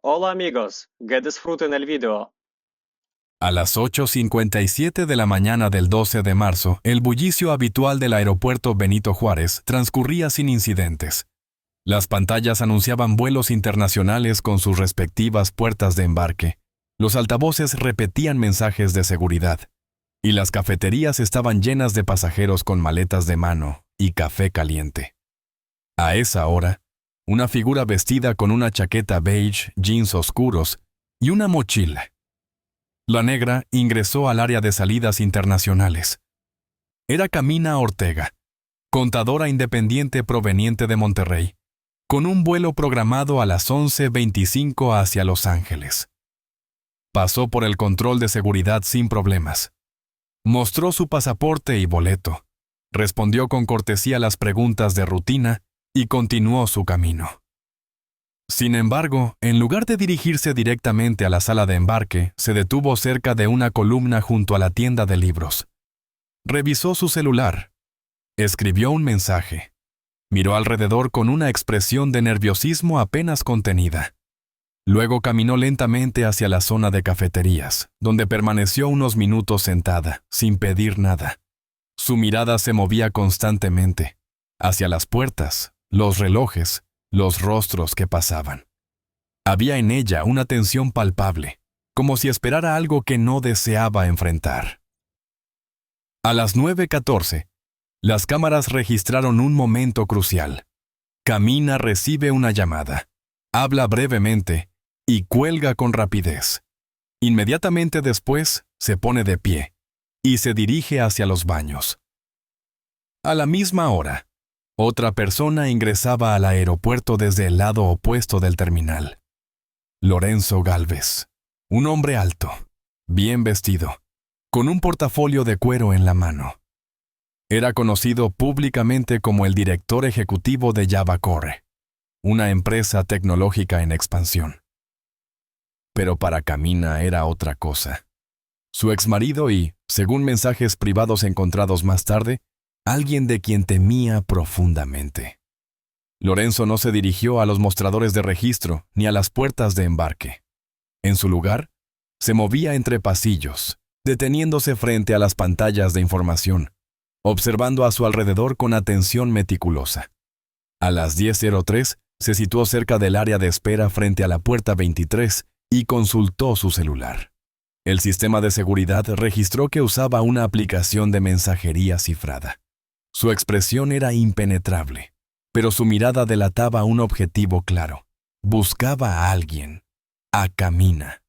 Hola amigos, que disfruten el video. A las 8:57 de la mañana del 12 de marzo, el bullicio habitual del aeropuerto Benito Juárez transcurría sin incidentes. Las pantallas anunciaban vuelos internacionales con sus respectivas puertas de embarque. Los altavoces repetían mensajes de seguridad. Y las cafeterías estaban llenas de pasajeros con maletas de mano y café caliente. A esa hora, una figura vestida con una chaqueta beige, jeans oscuros y una mochila. La negra ingresó al área de salidas internacionales. Era Camina Ortega, contadora independiente proveniente de Monterrey, con un vuelo programado a las 11:25 hacia Los Ángeles. Pasó por el control de seguridad sin problemas. Mostró su pasaporte y boleto, respondió con cortesía las preguntas de rutina y continuó su camino. Sin embargo, en lugar de dirigirse directamente a la sala de embarque, se detuvo cerca de una columna junto a la tienda de libros. Revisó su celular. Escribió un mensaje. Miró alrededor con una expresión de nerviosismo apenas contenida. Luego caminó lentamente hacia la zona de cafeterías, donde permaneció unos minutos sentada, sin pedir nada. Su mirada se movía constantemente, hacia las puertas, los relojes, los rostros que pasaban. Había en ella una tensión palpable, como si esperara algo que no deseaba enfrentar. A las 9:14, las cámaras registraron un momento crucial. Camina recibe una llamada, habla brevemente y cuelga con rapidez. Inmediatamente después, se pone de pie y se dirige hacia los baños. A la misma hora, otra persona ingresaba al aeropuerto desde el lado opuesto del terminal. Lorenzo Gálvez, un hombre alto, bien vestido, con un portafolio de cuero en la mano. Era conocido públicamente como el director ejecutivo de Javacore, una empresa tecnológica en expansión. Pero para Camina era otra cosa. Su exmarido y, según mensajes privados encontrados más tarde, alguien de quien temía profundamente. Lorenzo no se dirigió a los mostradores de registro ni a las puertas de embarque. En su lugar, se movía entre pasillos, deteniéndose frente a las pantallas de información, observando a su alrededor con atención meticulosa. A las 10:03 se situó cerca del área de espera frente a la puerta 23 y consultó su celular. El sistema de seguridad registró que usaba una aplicación de mensajería cifrada. Su expresión era impenetrable, pero su mirada delataba un objetivo claro. Buscaba a alguien, a Camina.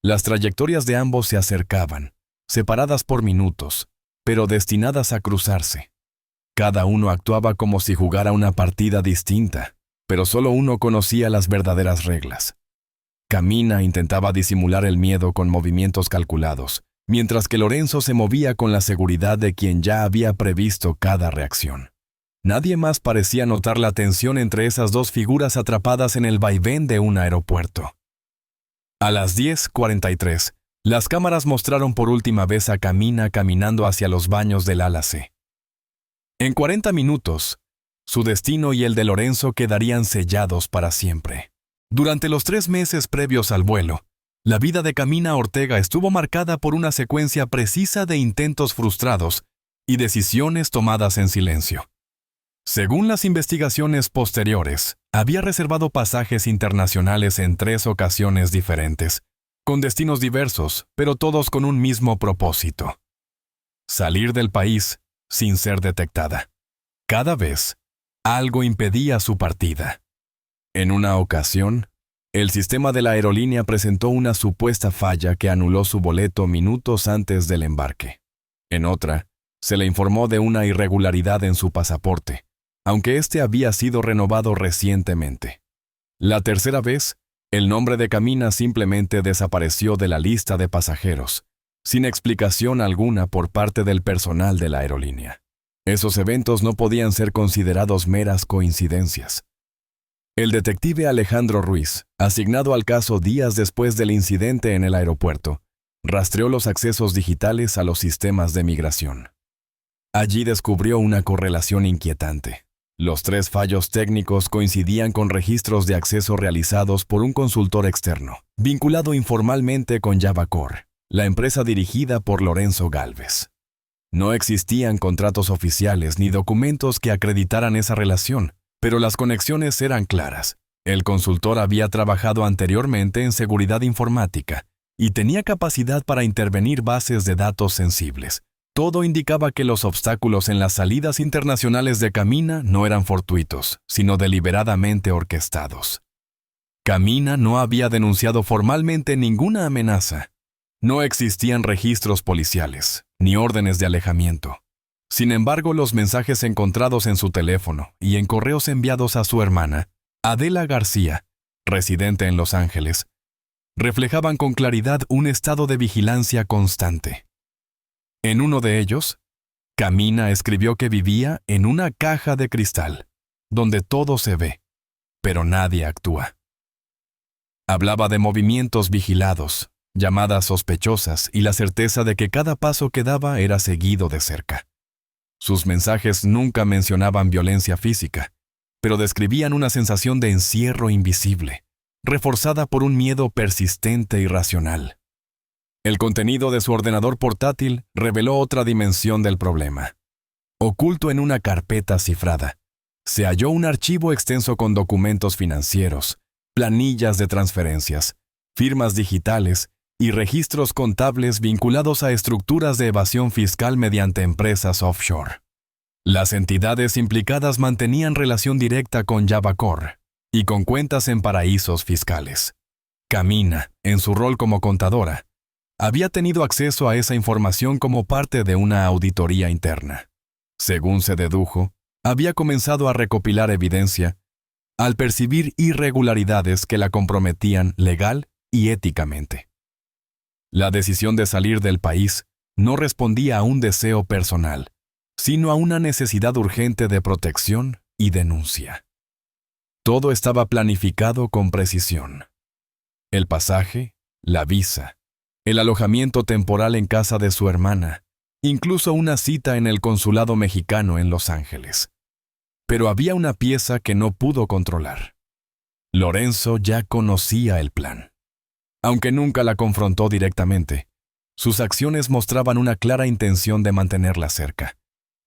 Las trayectorias de ambos se acercaban, separadas por minutos, pero destinadas a cruzarse. Cada uno actuaba como si jugara una partida distinta, pero solo uno conocía las verdaderas reglas. Camina intentaba disimular el miedo con movimientos calculados, mientras que Lorenzo se movía con la seguridad de quien ya había previsto cada reacción. Nadie más parecía notar la tensión entre esas dos figuras atrapadas en el vaivén de un aeropuerto. A las 10:43, las cámaras mostraron por última vez a Camina caminando hacia los baños del ala C. En 40 minutos, su destino y el de Lorenzo quedarían sellados para siempre. Durante los 3 meses previos al vuelo, la vida de Camina Ortega estuvo marcada por una secuencia precisa de intentos frustrados y decisiones tomadas en silencio. Según las investigaciones posteriores, había reservado pasajes internacionales en 3 ocasiones diferentes, con destinos diversos, pero todos con un mismo propósito: salir del país sin ser detectada. Cada vez, algo impedía su partida. En una ocasión, el sistema de la aerolínea presentó una supuesta falla que anuló su boleto minutos antes del embarque. En otra, se le informó de una irregularidad en su pasaporte, aunque este había sido renovado recientemente. La tercera vez, el nombre de Camina simplemente desapareció de la lista de pasajeros, sin explicación alguna por parte del personal de la aerolínea. Esos eventos no podían ser considerados meras coincidencias. El detective Alejandro Ruiz, asignado al caso días después del incidente en el aeropuerto, rastreó los accesos digitales a los sistemas de migración. Allí descubrió una correlación inquietante. Los 3 fallos técnicos coincidían con registros de acceso realizados por un consultor externo, vinculado informalmente con Java-Core, la empresa dirigida por Lorenzo Gálvez. No existían contratos oficiales ni documentos que acreditaran esa relación, pero las conexiones eran claras. El consultor había trabajado anteriormente en seguridad informática y tenía capacidad para intervenir bases de datos sensibles. Todo indicaba que los obstáculos en las salidas internacionales de Camina no eran fortuitos, sino deliberadamente orquestados. Camina no había denunciado formalmente ninguna amenaza. No existían registros policiales, ni órdenes de alejamiento. Sin embargo, los mensajes encontrados en su teléfono y en correos enviados a su hermana, Adela García, residente en Los Ángeles, reflejaban con claridad un estado de vigilancia constante. En uno de ellos, Camina escribió que vivía en una caja de cristal, donde todo se ve, pero nadie actúa. Hablaba de movimientos vigilados, llamadas sospechosas y la certeza de que cada paso que daba era seguido de cerca. Sus mensajes nunca mencionaban violencia física, pero describían una sensación de encierro invisible, reforzada por un miedo persistente e irracional. El contenido de su ordenador portátil reveló otra dimensión del problema. Oculto en una carpeta cifrada, se halló un archivo extenso con documentos financieros, planillas de transferencias, firmas digitales y registros contables vinculados a estructuras de evasión fiscal mediante empresas offshore. Las entidades implicadas mantenían relación directa con Java-Core y con cuentas en paraísos fiscales. Camina, en su rol como contadora, había tenido acceso a esa información como parte de una auditoría interna. Según se dedujo, había comenzado a recopilar evidencia al percibir irregularidades que la comprometían legal y éticamente. La decisión de salir del país no respondía a un deseo personal, sino a una necesidad urgente de protección y denuncia. Todo estaba planificado con precisión. El pasaje, la visa, el alojamiento temporal en casa de su hermana, incluso una cita en el consulado mexicano en Los Ángeles. Pero había una pieza que no pudo controlar. Lorenzo ya conocía el plan. Aunque nunca la confrontó directamente, sus acciones mostraban una clara intención de mantenerla cerca,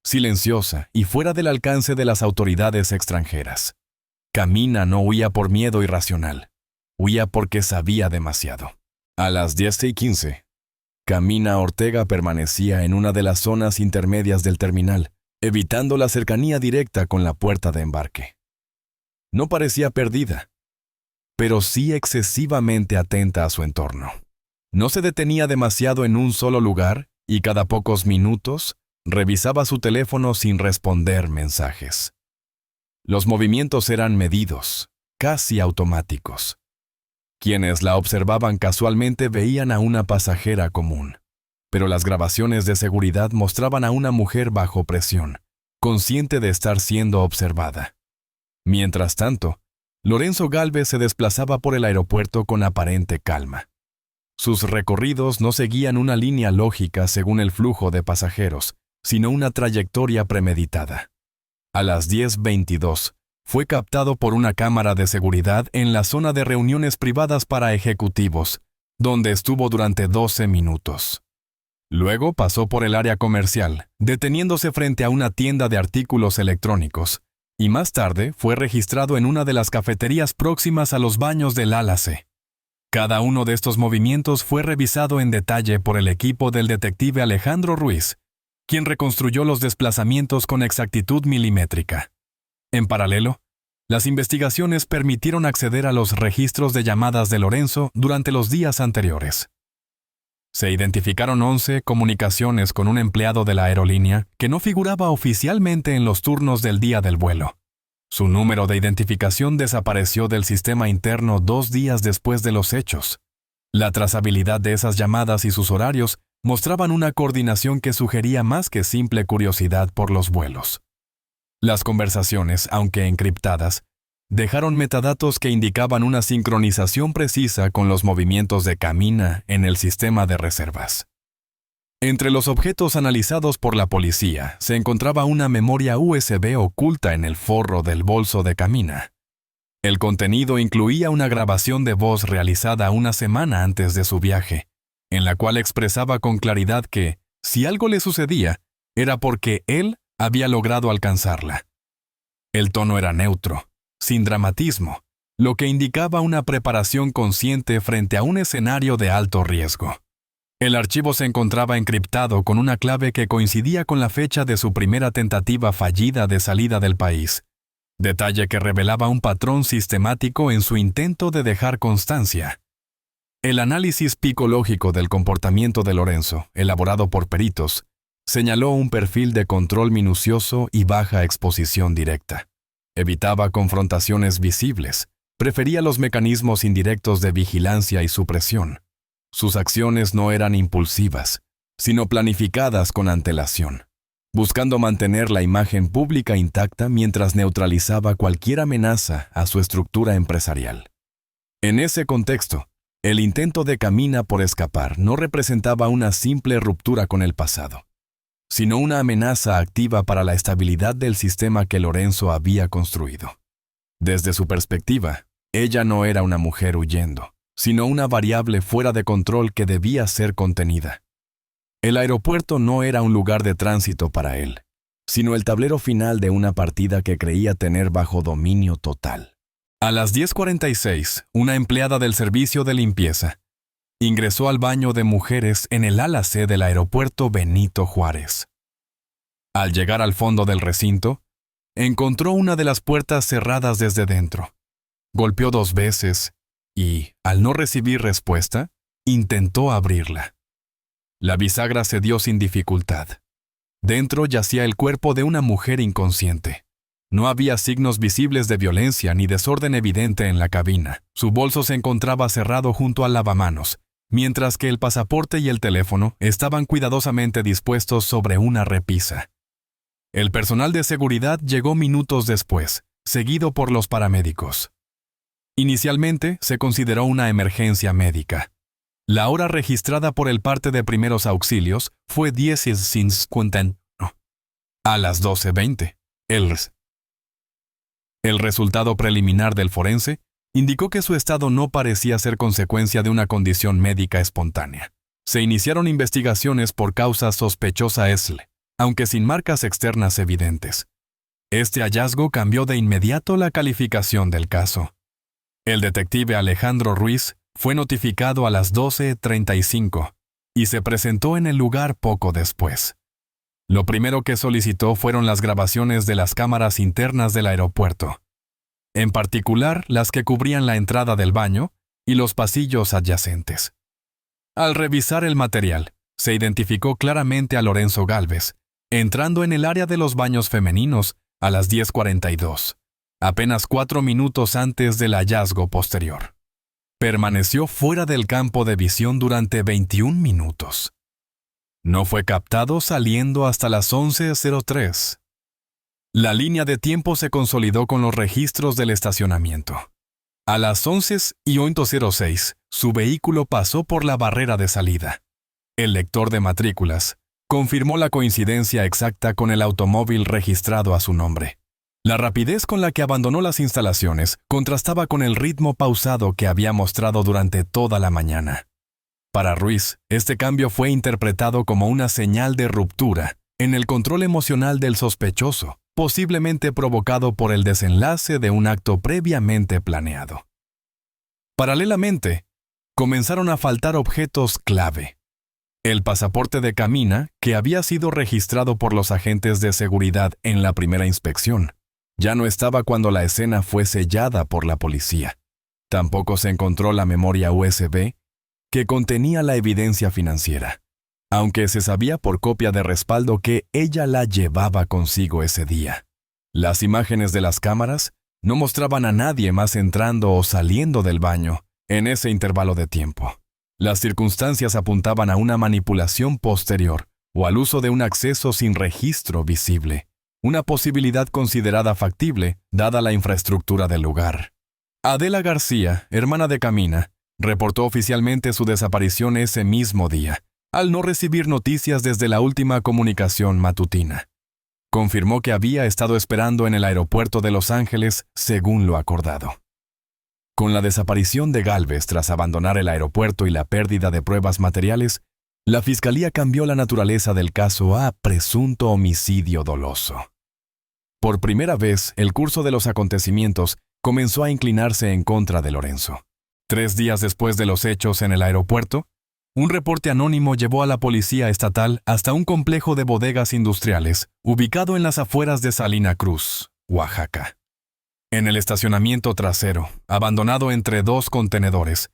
silenciosa y fuera del alcance de las autoridades extranjeras. Camina no huía por miedo irracional, huía porque sabía demasiado. A las 10:15, Camina Ortega permanecía en una de las zonas intermedias del terminal, evitando la cercanía directa con la puerta de embarque. No parecía perdida, pero sí excesivamente atenta a su entorno. No se detenía demasiado en un solo lugar y cada pocos minutos revisaba su teléfono sin responder mensajes. Los movimientos eran medidos, casi automáticos. Quienes la observaban casualmente veían a una pasajera común, pero las grabaciones de seguridad mostraban a una mujer bajo presión, consciente de estar siendo observada. Mientras tanto, Lorenzo Gálvez se desplazaba por el aeropuerto con aparente calma. Sus recorridos no seguían una línea lógica según el flujo de pasajeros, sino una trayectoria premeditada. A las 10:22, fue captado por una cámara de seguridad en la zona de reuniones privadas para ejecutivos, donde estuvo durante 12 minutos. Luego pasó por el área comercial, deteniéndose frente a una tienda de artículos electrónicos, y más tarde fue registrado en una de las cafeterías próximas a los baños del ala C. Cada uno de estos movimientos fue revisado en detalle por el equipo del detective Alejandro Ruiz, quien reconstruyó los desplazamientos con exactitud milimétrica. En paralelo, las investigaciones permitieron acceder a los registros de llamadas de Lorenzo durante los días anteriores. Se identificaron 11 comunicaciones con un empleado de la aerolínea que no figuraba oficialmente en los turnos del día del vuelo. Su número de identificación desapareció del sistema interno 2 días después de los hechos. La trazabilidad de esas llamadas y sus horarios mostraban una coordinación que sugería más que simple curiosidad por los vuelos. Las conversaciones, aunque encriptadas, dejaron metadatos que indicaban una sincronización precisa con los movimientos de Camina en el sistema de reservas. Entre los objetos analizados por la policía se encontraba una memoria USB oculta en el forro del bolso de Camina. El contenido incluía una grabación de voz realizada una semana antes de su viaje, en la cual expresaba con claridad que, si algo le sucedía, era porque él había logrado alcanzarla. El tono era neutro, sin dramatismo, lo que indicaba una preparación consciente frente a un escenario de alto riesgo. El archivo se encontraba encriptado con una clave que coincidía con la fecha de su primera tentativa fallida de salida del país, detalle que revelaba un patrón sistemático en su intento de dejar constancia. El análisis psicológico del comportamiento de Lorenzo, elaborado por peritos, señaló un perfil de control minucioso y baja exposición directa. Evitaba confrontaciones visibles, prefería los mecanismos indirectos de vigilancia y supresión. Sus acciones no eran impulsivas, sino planificadas con antelación, buscando mantener la imagen pública intacta mientras neutralizaba cualquier amenaza a su estructura empresarial. En ese contexto, el intento de Camina por escapar no representaba una simple ruptura con el pasado, sino una amenaza activa para la estabilidad del sistema que Lorenzo había construido. Desde su perspectiva, ella no era una mujer huyendo, sino una variable fuera de control que debía ser contenida. El aeropuerto no era un lugar de tránsito para él, sino el tablero final de una partida que creía tener bajo dominio total. A las 10:46, una empleada del servicio de limpieza ingresó al baño de mujeres en el ala C del aeropuerto Benito Juárez. Al llegar al fondo del recinto, encontró una de las puertas cerradas desde dentro. Golpeó 2 veces y, al no recibir respuesta, intentó abrirla. La bisagra cedió sin dificultad. Dentro yacía el cuerpo de una mujer inconsciente. No había signos visibles de violencia ni desorden evidente en la cabina. Su bolso se encontraba cerrado junto al lavamanos, mientras que el pasaporte y el teléfono estaban cuidadosamente dispuestos sobre una repisa. El personal de seguridad llegó minutos después, seguido por los paramédicos. Inicialmente se consideró una emergencia médica. La hora registrada por el parte de primeros auxilios fue 10:50. A las 12:20, el resultado preliminar del forense indicó que su estado no parecía ser consecuencia de una condición médica espontánea. Se iniciaron investigaciones por causa sospechosa aunque sin marcas externas evidentes. Este hallazgo cambió de inmediato la calificación del caso. El detective Alejandro Ruiz fue notificado a las 12:35 y se presentó en el lugar poco después. Lo primero que solicitó fueron las grabaciones de las cámaras internas del aeropuerto, en particular las que cubrían la entrada del baño y los pasillos adyacentes. Al revisar el material, se identificó claramente a Lorenzo Gálvez, entrando en el área de los baños femeninos a las 10:42, apenas 4 minutos antes del hallazgo posterior. Permaneció fuera del campo de visión durante 21 minutos. No fue captado saliendo hasta las 11:03. La línea de tiempo se consolidó con los registros del estacionamiento. A las 11:06, su vehículo pasó por la barrera de salida. El lector de matrículas confirmó la coincidencia exacta con el automóvil registrado a su nombre. La rapidez con la que abandonó las instalaciones contrastaba con el ritmo pausado que había mostrado durante toda la mañana. Para Ruiz, este cambio fue interpretado como una señal de ruptura en el control emocional del sospechoso, posiblemente provocado por el desenlace de un acto previamente planeado. Paralelamente, comenzaron a faltar objetos clave. El pasaporte de Camina, que había sido registrado por los agentes de seguridad en la primera inspección, ya no estaba cuando la escena fue sellada por la policía. Tampoco se encontró la memoria USB que contenía la evidencia financiera, aunque se sabía por copia de respaldo que ella la llevaba consigo ese día. Las imágenes de las cámaras no mostraban a nadie más entrando o saliendo del baño en ese intervalo de tiempo. Las circunstancias apuntaban a una manipulación posterior o al uso de un acceso sin registro visible, una posibilidad considerada factible dada la infraestructura del lugar. Adela García, hermana de Camina, reportó oficialmente su desaparición ese mismo día, al no recibir noticias desde la última comunicación matutina. Confirmó que había estado esperando en el aeropuerto de Los Ángeles según lo acordado. Con la desaparición de Gálvez tras abandonar el aeropuerto y la pérdida de pruebas materiales, la Fiscalía cambió la naturaleza del caso a presunto homicidio doloso. Por primera vez, el curso de los acontecimientos comenzó a inclinarse en contra de Lorenzo. 3 días después de los hechos en el aeropuerto, un reporte anónimo llevó a la policía estatal hasta un complejo de bodegas industriales ubicado en las afueras de Salina Cruz, Oaxaca. En el estacionamiento trasero, abandonado entre 2 contenedores,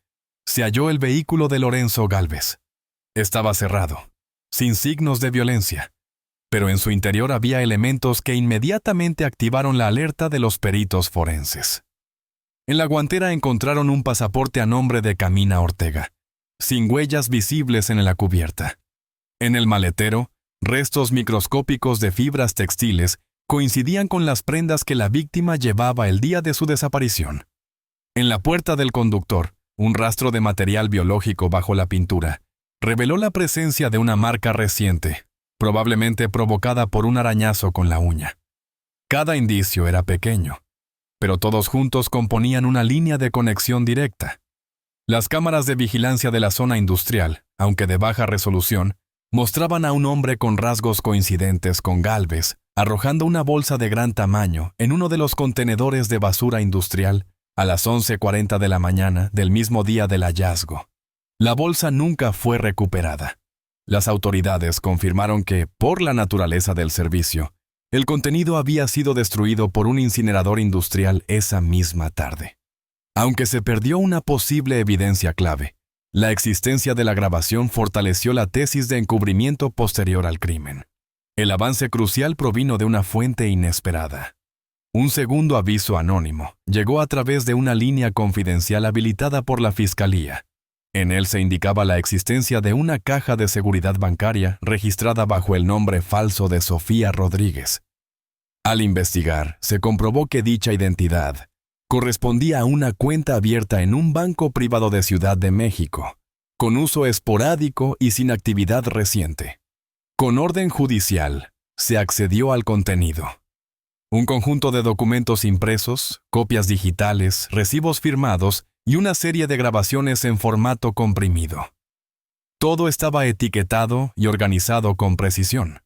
se halló el vehículo de Lorenzo Gálvez. Estaba cerrado, sin signos de violencia, pero en su interior había elementos que inmediatamente activaron la alerta de los peritos forenses. En la guantera encontraron un pasaporte a nombre de Camina Ortega, sin huellas visibles en la cubierta. En el maletero, restos microscópicos de fibras textiles coincidían con las prendas que la víctima llevaba el día de su desaparición. En la puerta del conductor, un rastro de material biológico bajo la pintura reveló la presencia de una marca reciente, probablemente provocada por un arañazo con la uña. Cada indicio era pequeño, pero todos juntos componían una línea de conexión directa. Las cámaras de vigilancia de la zona industrial, aunque de baja resolución, mostraban a un hombre con rasgos coincidentes con Gálvez, arrojando una bolsa de gran tamaño en uno de los contenedores de basura industrial a las 11:40 de la mañana del mismo día del hallazgo. La bolsa nunca fue recuperada. Las autoridades confirmaron que, por la naturaleza del servicio, el contenido había sido destruido por un incinerador industrial esa misma tarde. Aunque se perdió una posible evidencia clave, la existencia de la grabación fortaleció la tesis de encubrimiento posterior al crimen. El avance crucial provino de una fuente inesperada. Un segundo aviso anónimo llegó a través de una línea confidencial habilitada por la Fiscalía. En él se indicaba la existencia de una caja de seguridad bancaria registrada bajo el nombre falso de Sofía Rodríguez. Al investigar, se comprobó que dicha identidad correspondía a una cuenta abierta en un banco privado de Ciudad de México, con uso esporádico y sin actividad reciente. Con orden judicial, se accedió al contenido. Un conjunto de documentos impresos, copias digitales, recibos firmados y una serie de grabaciones en formato comprimido. Todo estaba etiquetado y organizado con precisión.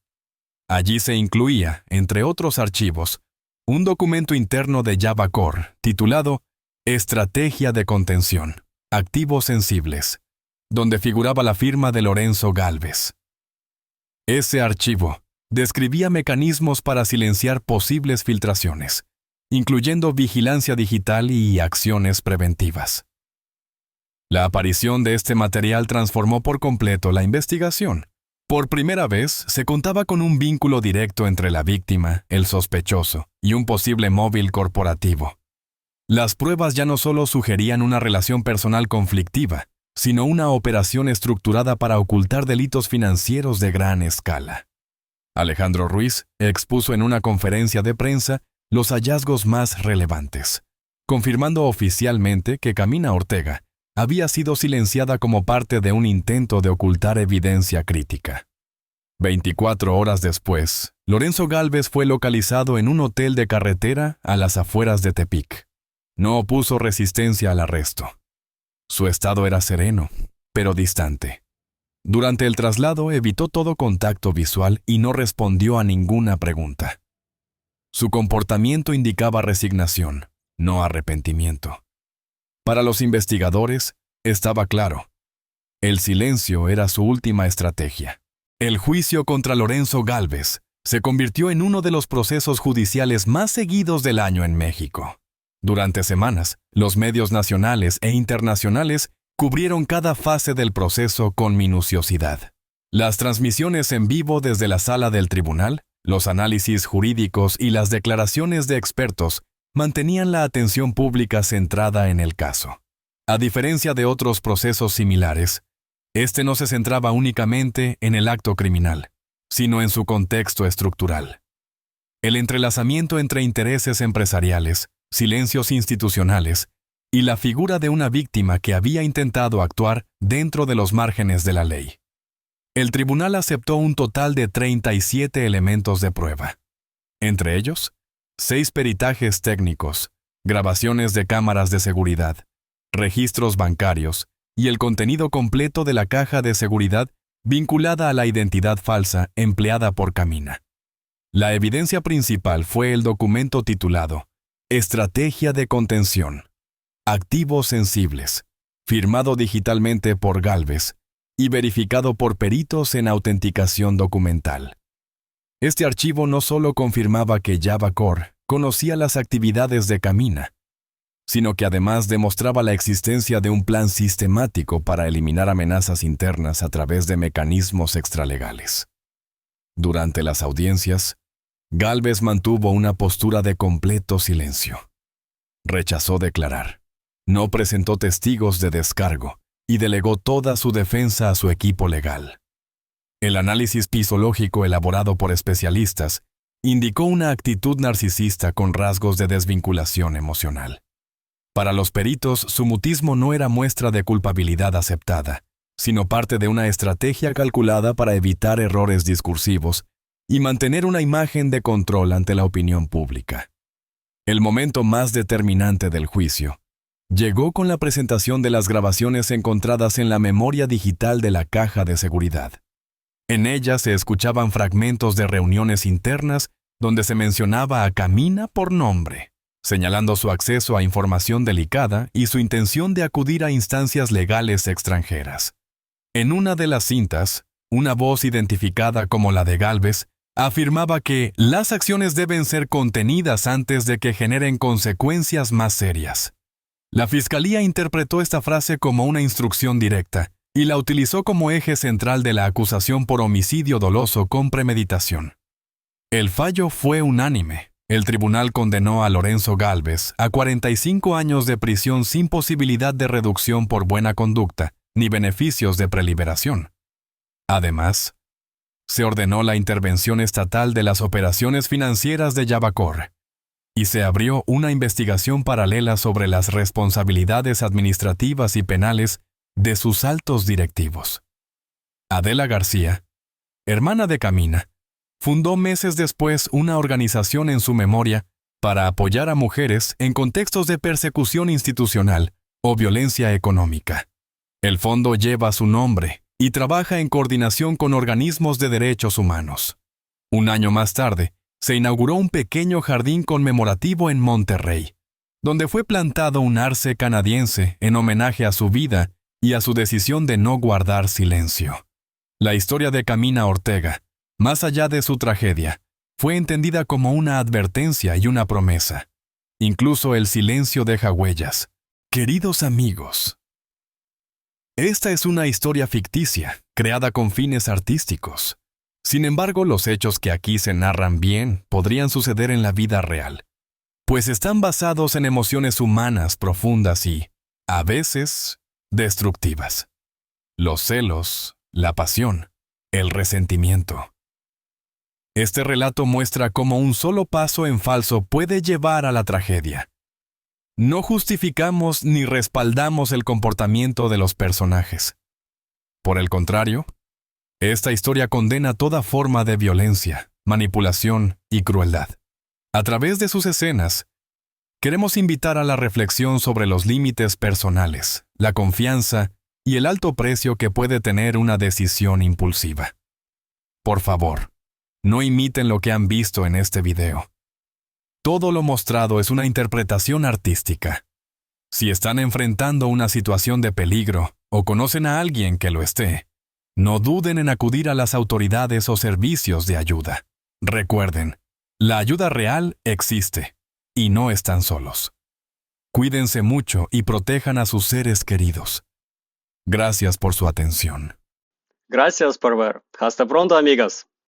Allí se incluía, entre otros archivos, un documento interno de Javacor titulado Estrategia de Contención, Activos Sensibles, donde figuraba la firma de Lorenzo Gálvez. Ese archivo describía mecanismos para silenciar posibles filtraciones, incluyendo vigilancia digital y acciones preventivas. La aparición de este material transformó por completo la investigación. Por primera vez, se contaba con un vínculo directo entre la víctima, el sospechoso, y un posible móvil corporativo. Las pruebas ya no solo sugerían una relación personal conflictiva, sino una operación estructurada para ocultar delitos financieros de gran escala. Alejandro Ruiz expuso en una conferencia de prensa los hallazgos más relevantes, confirmando oficialmente que Camina Ortega había sido silenciada como parte de un intento de ocultar evidencia crítica. 24 horas después, Lorenzo Gálvez fue localizado en un hotel de carretera a las afueras de Tepic. No opuso resistencia al arresto. Su estado era sereno, pero distante. Durante el traslado evitó todo contacto visual y no respondió a ninguna pregunta. Su comportamiento indicaba resignación, no arrepentimiento. Para los investigadores, estaba claro. El silencio era su última estrategia. El juicio contra Lorenzo Gálvez se convirtió en uno de los procesos judiciales más seguidos del año en México. Durante semanas, los medios nacionales e internacionales cubrieron cada fase del proceso con minuciosidad. Las transmisiones en vivo desde la sala del tribunal, los análisis jurídicos y las declaraciones de expertos mantenían la atención pública centrada en el caso. A diferencia de otros procesos similares, este no se centraba únicamente en el acto criminal, sino en su contexto estructural. El entrelazamiento entre intereses empresariales, silencios institucionales y la figura de una víctima que había intentado actuar dentro de los márgenes de la ley. El tribunal aceptó un total de 37 elementos de prueba. Entre ellos, 6 peritajes técnicos, grabaciones de cámaras de seguridad, registros bancarios y el contenido completo de la caja de seguridad vinculada a la identidad falsa empleada por Camina. La evidencia principal fue el documento titulado Estrategia de contención, activos sensibles, firmado digitalmente por Gálvez y verificado por peritos en autenticación documental. Este archivo no solo confirmaba que Java Core conocía las actividades de Camina, sino que además demostraba la existencia de un plan sistemático para eliminar amenazas internas a través de mecanismos extralegales. Durante las audiencias, Gálvez mantuvo una postura de completo silencio. Rechazó declarar, no presentó testigos de descargo y delegó toda su defensa a su equipo legal. El análisis pisológico elaborado por especialistas indicó una actitud narcisista con rasgos de desvinculación emocional. Para los peritos, su mutismo no era muestra de culpabilidad aceptada, sino parte de una estrategia calculada para evitar errores discursivos y mantener una imagen de control ante la opinión pública. El momento más determinante del juicio llegó con la presentación de las grabaciones encontradas en la memoria digital de la caja de seguridad. En ella se escuchaban fragmentos de reuniones internas donde se mencionaba a Camina por nombre, señalando su acceso a información delicada y su intención de acudir a instancias legales extranjeras. En una de las cintas, una voz identificada como la de Gálvez afirmaba que las acciones deben ser contenidas antes de que generen consecuencias más serias. La Fiscalía interpretó esta frase como una instrucción directa y la utilizó como eje central de la acusación por homicidio doloso con premeditación. El fallo fue unánime. El tribunal condenó a Lorenzo Gálvez a 45 años de prisión sin posibilidad de reducción por buena conducta ni beneficios de preliberación. Además, se ordenó la intervención estatal de las operaciones financieras de Java Core y se abrió una investigación paralela sobre las responsabilidades administrativas y penales de sus altos directivos. Adela García, hermana de Camina, fundó meses después una organización en su memoria para apoyar a mujeres en contextos de persecución institucional o violencia económica. El fondo lleva su nombre y trabaja en coordinación con organismos de derechos humanos. Un año más tarde, se inauguró un pequeño jardín conmemorativo en Monterrey, donde fue plantado un arce canadiense en homenaje a su vida y a su decisión de no guardar silencio. La historia de Camina Ortega, más allá de su tragedia, fue entendida como una advertencia y una promesa. Incluso el silencio deja huellas. Queridos amigos, esta es una historia ficticia, creada con fines artísticos. Sin embargo, los hechos que aquí se narran bien podrían suceder en la vida real, pues están basados en emociones humanas profundas y, a veces, destructivas. Los celos, la pasión, el resentimiento. Este relato muestra cómo un solo paso en falso puede llevar a la tragedia. No justificamos ni respaldamos el comportamiento de los personajes. Por el contrario, esta historia condena toda forma de violencia, manipulación y crueldad. A través de sus escenas, queremos invitar a la reflexión sobre los límites personales, la confianza y el alto precio que puede tener una decisión impulsiva. Por favor, no imiten lo que han visto en este video. Todo lo mostrado es una interpretación artística. Si están enfrentando una situación de peligro o conocen a alguien que lo esté, no duden en acudir a las autoridades o servicios de ayuda. Recuerden, la ayuda real existe y no están solos. Cuídense mucho y protejan a sus seres queridos. Gracias por su atención. Gracias por ver. Hasta pronto, amigos.